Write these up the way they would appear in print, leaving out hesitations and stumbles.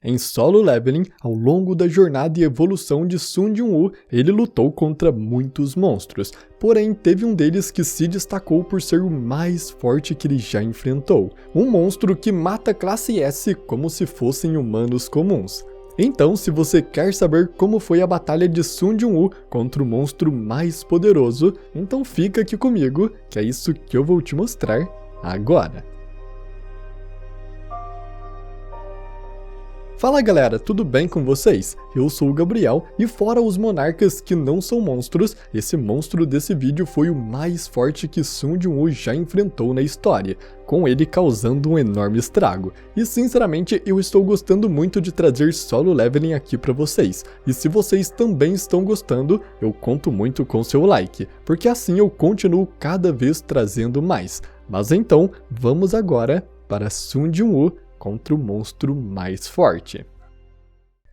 Em Solo Leveling, ao longo da jornada e evolução de Sun Jin-woo, ele lutou contra muitos monstros, porém teve um deles que se destacou por ser o mais forte que ele já enfrentou, um monstro que mata classe S como se fossem humanos comuns. Então, se você quer saber como foi a batalha de Sun Jin-woo contra o monstro mais poderoso, então fica aqui comigo, que é isso que eu vou te mostrar agora. Fala galera, tudo bem com vocês? Eu sou o Gabriel e fora os monarcas que não são monstros, esse monstro desse vídeo foi o mais forte que Sun Jin-woo já enfrentou na história, com ele causando um enorme estrago. E sinceramente eu estou gostando muito de trazer Solo Leveling aqui pra vocês, e se vocês também estão gostando, eu conto muito com seu like, porque assim eu continuo cada vez trazendo mais. Mas então, vamos agora para Sun Jin-woo contra o monstro mais forte.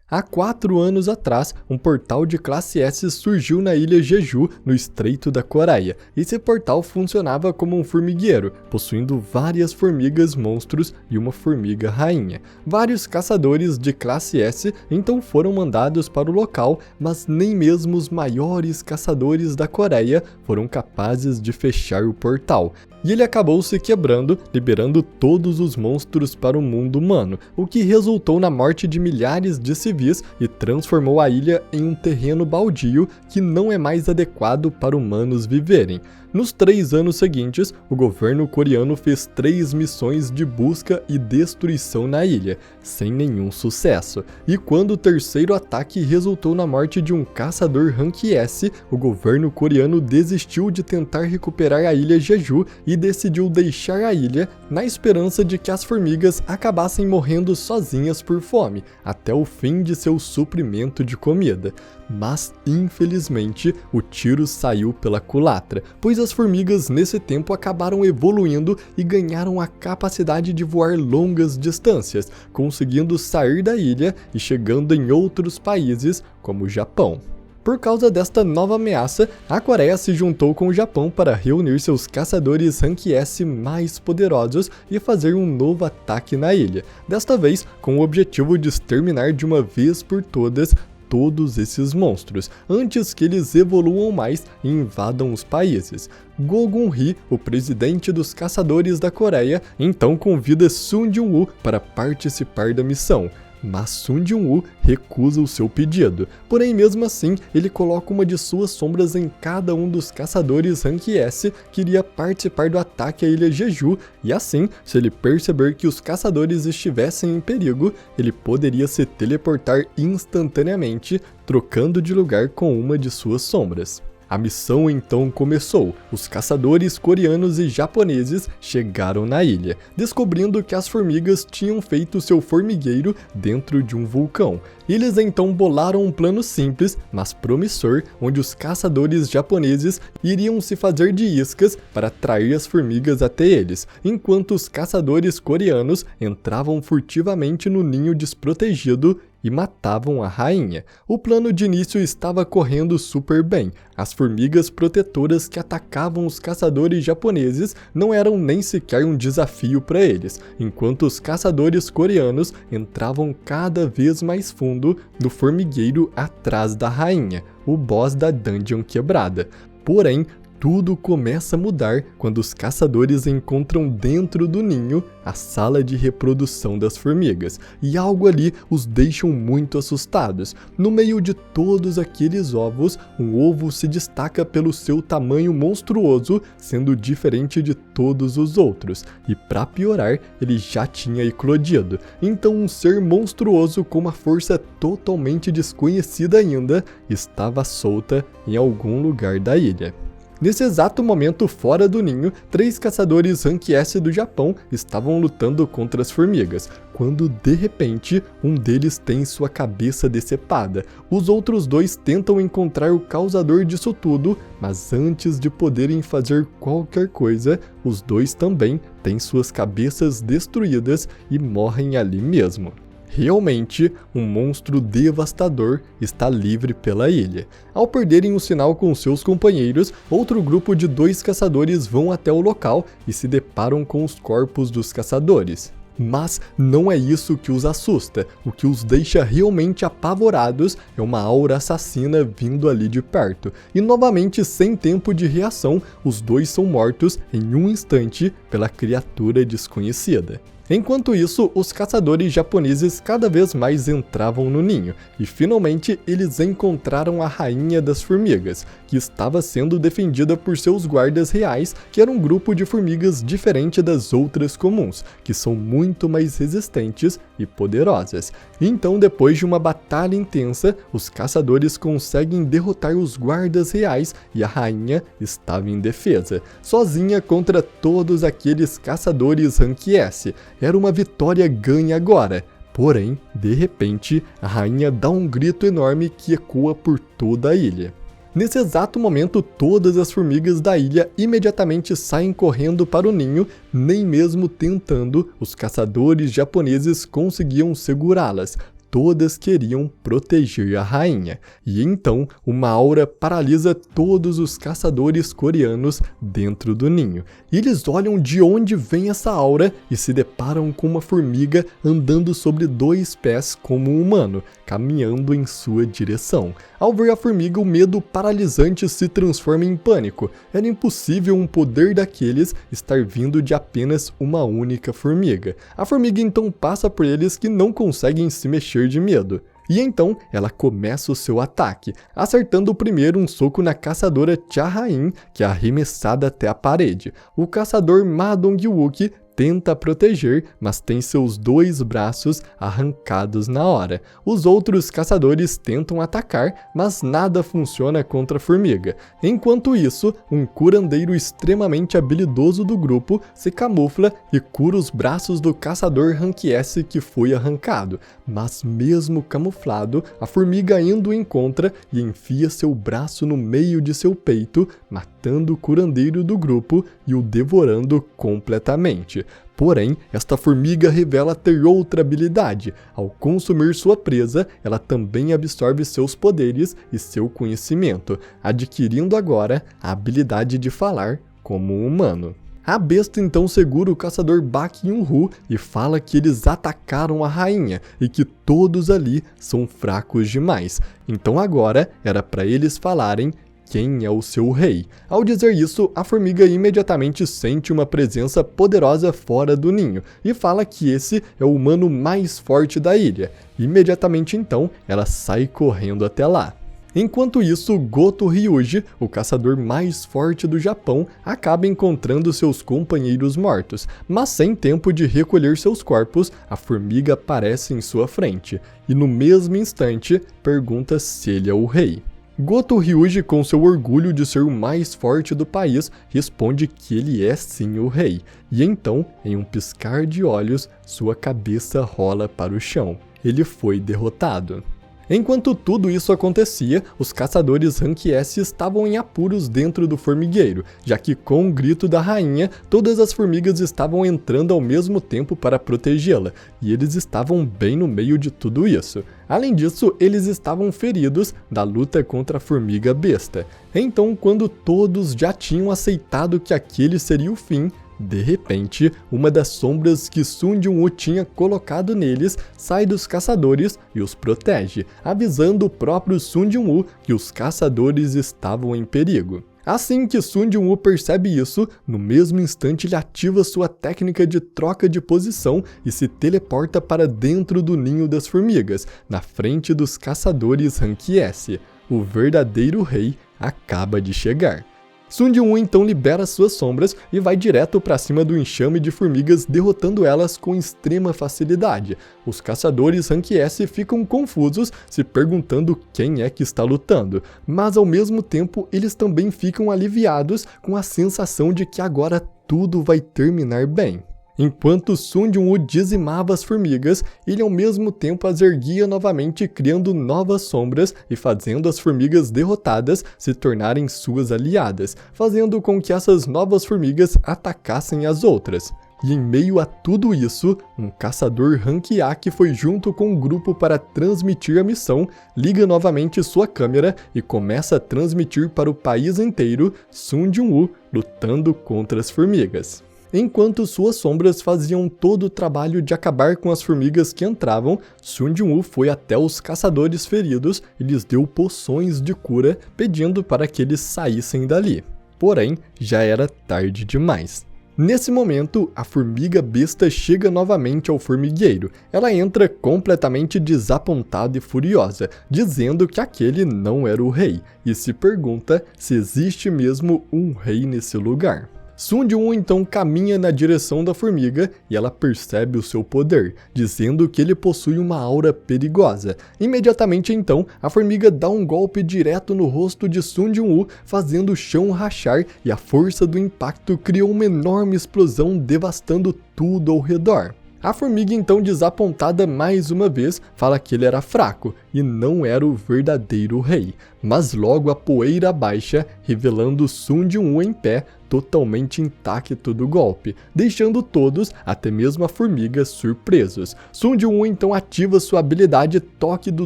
Há 4 anos atrás, um portal de classe S surgiu na ilha Jeju, no Estreito da Coreia. Esse portal funcionava como um formigueiro, possuindo várias formigas monstros e uma formiga rainha. Vários caçadores de classe S então foram mandados para o local, mas nem mesmo os maiores caçadores da Coreia foram capazes de fechar o portal. E ele acabou se quebrando, liberando todos os monstros para o mundo humano, o que resultou na morte de milhares de civis e transformou a ilha em um terreno baldio que não é mais adequado para humanos viverem. Nos 3 anos seguintes, o governo coreano fez 3 missões de busca e destruição na ilha, sem nenhum sucesso. E quando o terceiro ataque resultou na morte de um caçador Rank S, o governo coreano desistiu de tentar recuperar a ilha Jeju e decidiu deixar a ilha na esperança de que as formigas acabassem morrendo sozinhas por fome, até o fim de seu suprimento de comida. Mas, infelizmente, o tiro saiu pela culatra, pois as formigas nesse tempo acabaram evoluindo e ganharam a capacidade de voar longas distâncias, conseguindo sair da ilha e chegando em outros países, como o Japão. Por causa desta nova ameaça, a Coreia se juntou com o Japão para reunir seus caçadores Rank S mais poderosos e fazer um novo ataque na ilha, desta vez com o objetivo de exterminar de uma vez por todas todos esses monstros, antes que eles evoluam mais e invadam os países. Go Gun-hee, o presidente dos caçadores da Coreia, então convida Sun Jin-woo para participar da missão. Mas Sun Jin-woo recusa o seu pedido, porém mesmo assim ele coloca uma de suas sombras em cada um dos caçadores Rank S que iria participar do ataque à ilha Jeju, e assim, se ele perceber que os caçadores estivessem em perigo, ele poderia se teleportar instantaneamente, trocando de lugar com uma de suas sombras. A missão então começou. Os caçadores coreanos e japoneses chegaram na ilha, descobrindo que as formigas tinham feito seu formigueiro dentro de um vulcão. Eles então bolaram um plano simples, mas promissor, onde os caçadores japoneses iriam se fazer de iscas para atrair as formigas até eles, enquanto os caçadores coreanos entravam furtivamente no ninho desprotegido e matavam a rainha. O plano de início estava correndo super bem. As formigas protetoras que atacavam os caçadores japoneses não eram nem sequer um desafio para eles, enquanto os caçadores coreanos entravam cada vez mais fundo no formigueiro atrás da rainha, o boss da dungeon quebrada. Porém, tudo começa a mudar quando os caçadores encontram dentro do ninho a sala de reprodução das formigas, e algo ali os deixam muito assustados. No meio de todos aqueles ovos, um ovo se destaca pelo seu tamanho monstruoso, sendo diferente de todos os outros, e para piorar, ele já tinha eclodido. Então um ser monstruoso com uma força totalmente desconhecida ainda estava solta em algum lugar da ilha. Nesse exato momento, fora do ninho, 3 caçadores Rank S do Japão estavam lutando contra as formigas, quando de repente um deles tem sua cabeça decepada. Os outros 2 tentam encontrar o causador disso tudo, mas antes de poderem fazer qualquer coisa, os 2 também têm suas cabeças destruídas e morrem ali mesmo. Realmente, um monstro devastador está livre pela ilha. Ao perderem o sinal com seus companheiros, outro grupo de 2 caçadores vão até o local e se deparam com os corpos dos caçadores. Mas não é isso que os assusta, o que os deixa realmente apavorados é uma aura assassina vindo ali de perto. E novamente, sem tempo de reação, os dois são mortos em um instante pela criatura desconhecida. Enquanto isso, os caçadores japoneses cada vez mais entravam no ninho, e finalmente eles encontraram a rainha das formigas, que estava sendo defendida por seus guardas reais, que era um grupo de formigas diferente das outras comuns, que são muito mais resistentes e poderosas. Então, depois de uma batalha intensa, os caçadores conseguem derrotar os guardas reais e a rainha estava em defesa, sozinha contra todos aqueles caçadores Rank S. Era uma vitória ganha agora. Porém, de repente, a rainha dá um grito enorme que ecoa por toda a ilha. Nesse exato momento, todas as formigas da ilha imediatamente saem correndo para o ninho, nem mesmo tentando, os caçadores japoneses conseguiam segurá-las. Todas queriam proteger a rainha, e então uma aura paralisa todos os caçadores coreanos dentro do ninho. Eles olham de onde vem essa aura e se deparam com uma formiga andando sobre 2 pés como um humano, caminhando em sua direção. Ao ver a formiga, o medo paralisante se transforma em pânico. Era impossível um poder daqueles estar vindo de apenas uma única formiga. A formiga então passa por eles que não conseguem se mexer de medo. E então ela começa o seu ataque, acertando primeiro um soco na caçadora Cha-Hain, que é arremessada até a parede. O caçador Ma Dong-wook tenta proteger, mas tem seus 2 braços arrancados na hora. Os outros caçadores tentam atacar, mas nada funciona contra a formiga. Enquanto isso, um curandeiro extremamente habilidoso do grupo se camufla e cura os braços do caçador Rank S que foi arrancado. Mas mesmo camuflado, a formiga ainda o encontra e enfia seu braço no meio de seu peito, matando o curandeiro do grupo e o devorando completamente. Porém, esta formiga revela ter outra habilidade. Ao consumir sua presa, ela também absorve seus poderes e seu conhecimento, adquirindo agora a habilidade de falar como um humano. A besta então segura o caçador Bak Yun-Hu e fala que eles atacaram a rainha e que todos ali são fracos demais. Então agora era para eles falarem quem é o seu rei. Ao dizer isso, a formiga imediatamente sente uma presença poderosa fora do ninho e fala que esse é o humano mais forte da ilha. Imediatamente então, ela sai correndo até lá. Enquanto isso, Goto Ryuji, o caçador mais forte do Japão, acaba encontrando seus companheiros mortos, mas sem tempo de recolher seus corpos, a formiga aparece em sua frente e no mesmo instante pergunta se ele é o rei. Goto Ryuji, com seu orgulho de ser o mais forte do país, responde que ele é sim o rei, e então, em um piscar de olhos, sua cabeça rola para o chão. Ele foi derrotado. Enquanto tudo isso acontecia, os caçadores Rank S estavam em apuros dentro do formigueiro, já que com o grito da rainha, todas as formigas estavam entrando ao mesmo tempo para protegê-la, e eles estavam bem no meio de tudo isso. Além disso, eles estavam feridos da luta contra a formiga besta. Então, quando todos já tinham aceitado que aquele seria o fim, de repente, uma das sombras que Sun Jin-woo tinha colocado neles sai dos caçadores e os protege, avisando o próprio Sun Jin-woo que os caçadores estavam em perigo. Assim que Sun Jin-woo percebe isso, no mesmo instante ele ativa sua técnica de troca de posição e se teleporta para dentro do ninho das formigas, na frente dos caçadores Rank S. O verdadeiro rei acaba de chegar. Sun Jin-woo então libera suas sombras e vai direto para cima do enxame de formigas, derrotando elas com extrema facilidade. Os caçadores Rank S ficam confusos, se perguntando quem é que está lutando, mas ao mesmo tempo eles também ficam aliviados com a sensação de que agora tudo vai terminar bem. Enquanto Sun Jin-woo dizimava as formigas, ele ao mesmo tempo as erguia novamente, criando novas sombras e fazendo as formigas derrotadas se tornarem suas aliadas, fazendo com que essas novas formigas atacassem as outras. E em meio a tudo isso, um caçador Rank A que foi junto com o grupo para transmitir a missão, liga novamente sua câmera e começa a transmitir para o país inteiro Sun Jin-woo lutando contra as formigas. Enquanto suas sombras faziam todo o trabalho de acabar com as formigas que entravam, Sun Jin-woo foi até os caçadores feridos e lhes deu poções de cura, pedindo para que eles saíssem dali. Porém, já era tarde demais. Nesse momento, a formiga besta chega novamente ao formigueiro. Ela entra completamente desapontada e furiosa, dizendo que aquele não era o rei, e se pergunta se existe mesmo um rei nesse lugar. Sun Jin-woo então caminha na direção da formiga e ela percebe o seu poder, dizendo que ele possui uma aura perigosa. Imediatamente então, a formiga dá um golpe direto no rosto de Sun Jin-woo, fazendo o chão rachar, e a força do impacto criou uma enorme explosão, devastando tudo ao redor. A formiga então, desapontada mais uma vez, fala que ele era fraco e não era o verdadeiro rei, mas logo a poeira baixa, revelando Sun Jin-woo em pé, totalmente intacto do golpe, deixando todos, até mesmo a formiga, surpresos. Sun Jin-woo então ativa sua habilidade Toque do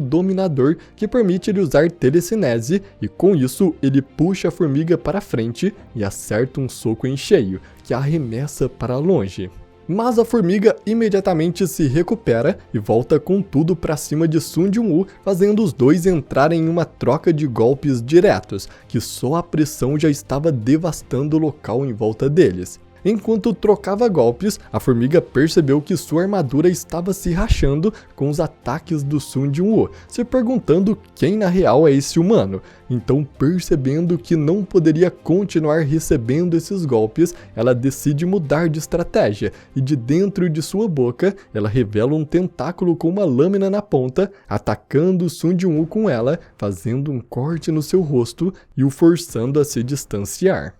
Dominador, que permite ele usar telecinese, e com isso ele puxa a formiga para frente e acerta um soco em cheio, que a arremessa para longe. Mas a formiga imediatamente se recupera e volta com tudo para cima de Sun Jin-woo, fazendo os dois entrarem em uma troca de golpes diretos, que só a pressão já estava devastando o local em volta deles. Enquanto trocava golpes, a formiga percebeu que sua armadura estava se rachando com os ataques do Sun Jin-woo, se perguntando quem na real é esse humano. Então, percebendo que não poderia continuar recebendo esses golpes, ela decide mudar de estratégia, e de dentro de sua boca, ela revela um tentáculo com uma lâmina na ponta, atacando Sun Jin-woo com ela, fazendo um corte no seu rosto e o forçando a se distanciar.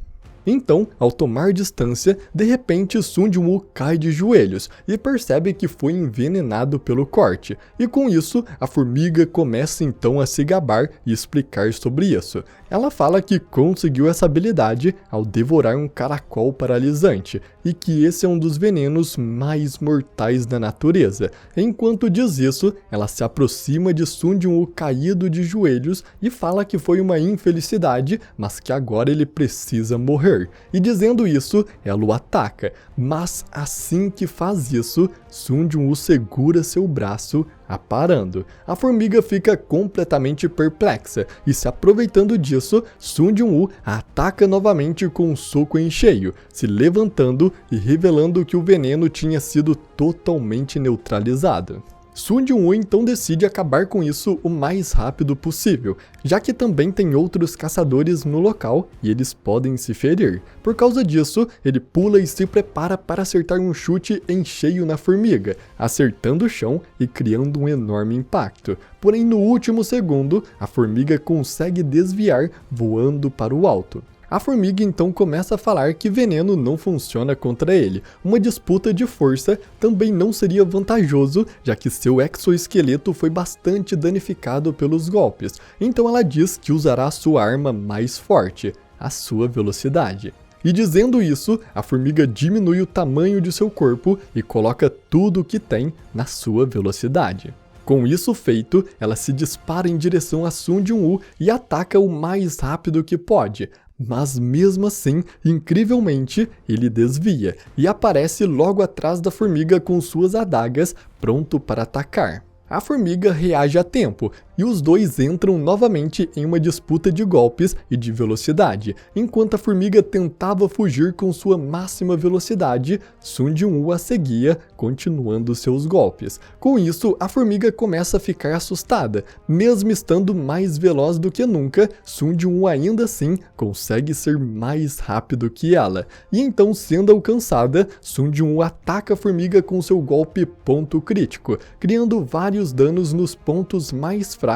Então, ao tomar distância, de repente Sun Jin-woo cai de joelhos e percebe que foi envenenado pelo corte, e com isso a formiga começa então a se gabar e explicar sobre isso. Ela fala que conseguiu essa habilidade ao devorar um caracol paralisante, e que esse é um dos venenos mais mortais da natureza. Enquanto diz isso, ela se aproxima de Sun Jin-woo caído de joelhos e fala que foi uma infelicidade, mas que agora ele precisa morrer. E dizendo isso, ela o ataca, mas assim que faz isso, Sun Jin-woo segura seu braço, a parando. A formiga fica completamente perplexa, e se aproveitando disso, Sun Jin-woo a ataca novamente com um soco em cheio, se levantando e revelando que o veneno tinha sido totalmente neutralizado. Sun Jin-woo então decide acabar com isso o mais rápido possível, já que também tem outros caçadores no local e eles podem se ferir. Por causa disso, ele pula e se prepara para acertar um chute em cheio na formiga, acertando o chão e criando um enorme impacto. Porém, no último segundo, a formiga consegue desviar, voando para o alto. A formiga então começa a falar que veneno não funciona contra ele. Uma disputa de força também não seria vantajoso, já que seu exoesqueleto foi bastante danificado pelos golpes. Então ela diz que usará sua arma mais forte, a sua velocidade. E dizendo isso, a formiga diminui o tamanho de seu corpo e coloca tudo o que tem na sua velocidade. Com isso feito, ela se dispara em direção a Sun Jin-woo e ataca o mais rápido que pode. Mas mesmo assim, incrivelmente, ele desvia e aparece logo atrás da formiga com suas adagas, pronto para atacar. A formiga reage a tempo e os dois entram novamente em uma disputa de golpes e de velocidade. Enquanto a formiga tentava fugir com sua máxima velocidade, Sun Jin-woo a seguia, continuando seus golpes. Com isso, a formiga começa a ficar assustada. Mesmo estando mais veloz do que nunca, Sun Jin-woo ainda assim consegue ser mais rápido que ela. E então, sendo alcançada, Sun Jin-woo ataca a formiga com seu golpe ponto crítico, criando vários danos nos pontos mais fracos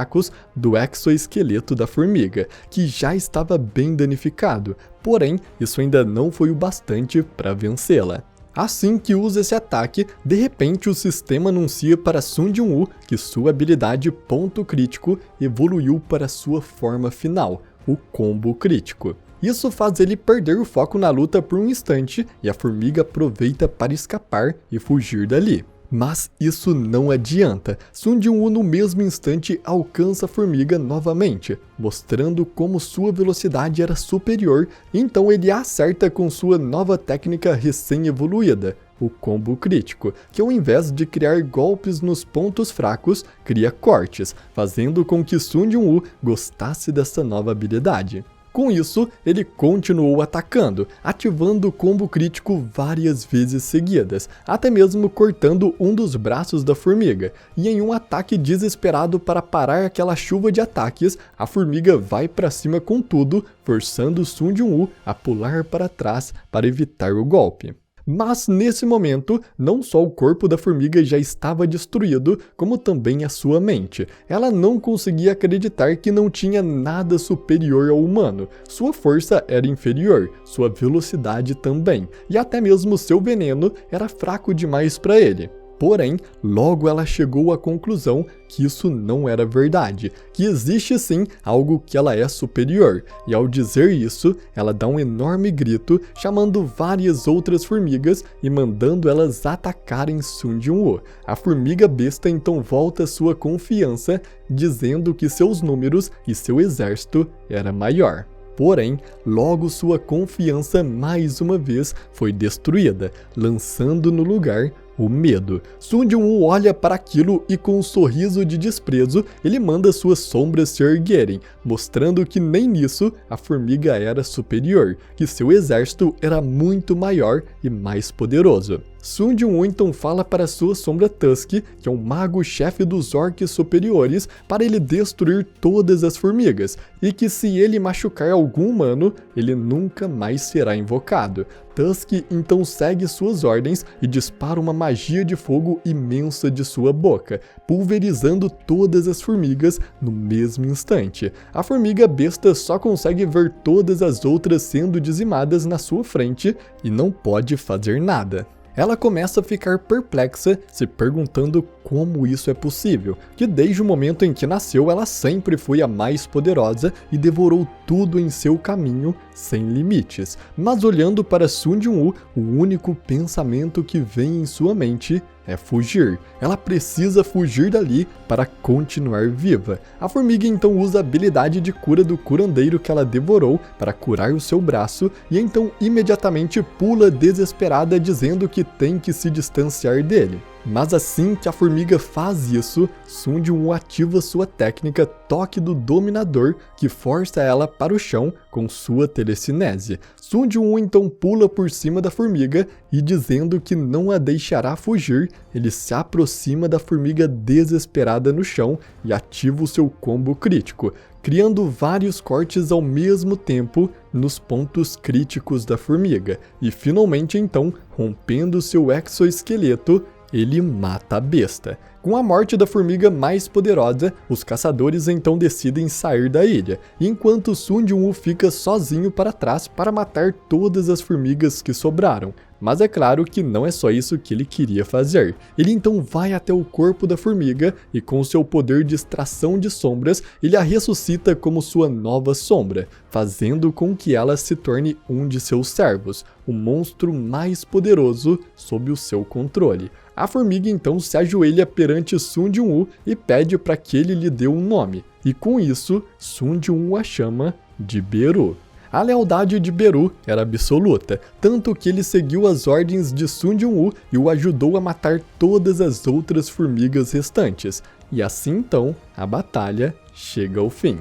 do exoesqueleto da formiga, que já estava bem danificado, porém isso ainda não foi o bastante para vencê-la. Assim que usa esse ataque, de repente o sistema anuncia para Sun Jin-woo que sua habilidade ponto crítico evoluiu para sua forma final, o combo crítico. Isso faz ele perder o foco na luta por um instante e a formiga aproveita para escapar e fugir dali. Mas isso não adianta. Sun Jin-woo no mesmo instante alcança a formiga novamente, mostrando como sua velocidade era superior, então ele a acerta com sua nova técnica recém-evoluída, o combo crítico, que ao invés de criar golpes nos pontos fracos, cria cortes, fazendo com que Sun Jin-woo gostasse dessa nova habilidade. Com isso, ele continuou atacando, ativando o combo crítico várias vezes seguidas, até mesmo cortando um dos braços da formiga, e em um ataque desesperado para parar aquela chuva de ataques, a formiga vai para cima com tudo, forçando Sun Jin-woo a pular para trás para evitar o golpe. Mas nesse momento, não só o corpo da formiga já estava destruído, como também a sua mente. Ela não conseguia acreditar que não tinha nada superior ao humano. Sua força era inferior, sua velocidade também, e até mesmo seu veneno era fraco demais para ele. Porém, logo ela chegou à conclusão que isso não era verdade, que existe sim algo que ela é superior, e ao dizer isso, ela dá um enorme grito, chamando várias outras formigas e mandando elas atacarem Sun Jin-woo. A formiga besta então volta sua confiança, dizendo que seus números e seu exército era maior. Porém, logo sua confiança mais uma vez foi destruída, lançando no lugar o medo. Sun Jin-woo olha para aquilo e com um sorriso de desprezo, ele manda suas sombras se erguerem, mostrando que nem nisso a formiga era superior, que seu exército era muito maior e mais poderoso. Sun Jin-woo então fala para sua sombra Tusk, que é um mago-chefe dos orcs superiores, para ele destruir todas as formigas, e que se ele machucar algum humano, ele nunca mais será invocado. Tusk então segue suas ordens e dispara uma magia de fogo imensa de sua boca, pulverizando todas as formigas no mesmo instante. A formiga besta só consegue ver todas as outras sendo dizimadas na sua frente e não pode fazer nada. Ela começa a ficar perplexa, se perguntando como isso é possível, que desde o momento em que nasceu ela sempre foi a mais poderosa e devorou tudo em seu caminho sem limites. Mas olhando para Sun Jin-woo, o único pensamento que vem em sua mente é fugir. Ela precisa fugir dali para continuar viva. A formiga então usa a habilidade de cura do curandeiro que ela devorou para curar o seu braço e então imediatamente pula desesperada dizendo que tem que se distanciar dele. Mas assim que a formiga faz isso, Sun Jin-woo ativa sua técnica Toque do Dominador, que força ela para o chão com sua telecinese. Sun Jin-woo então pula por cima da formiga e, dizendo que não a deixará fugir, ele se aproxima da formiga desesperada no chão e ativa o seu combo crítico, criando vários cortes ao mesmo tempo nos pontos críticos da formiga. E finalmente então, rompendo seu exoesqueleto, ele mata a besta. Com a morte da formiga mais poderosa, os caçadores então decidem sair da ilha, enquanto Sun Jin-woo fica sozinho para trás para matar todas as formigas que sobraram. Mas é claro que não é só isso que ele queria fazer. Ele então vai até o corpo da formiga e, com seu poder de extração de sombras, ele a ressuscita como sua nova sombra, fazendo com que ela se torne um de seus servos, o monstro mais poderoso sob o seu controle. A formiga então se ajoelha perante Sun Jin-woo e pede para que ele lhe dê um nome, e com isso, Sun Jin-woo a chama de Beru. A lealdade de Beru era absoluta, tanto que ele seguiu as ordens de Sun Jin-woo e o ajudou a matar todas as outras formigas restantes. E assim então, a batalha chega ao fim.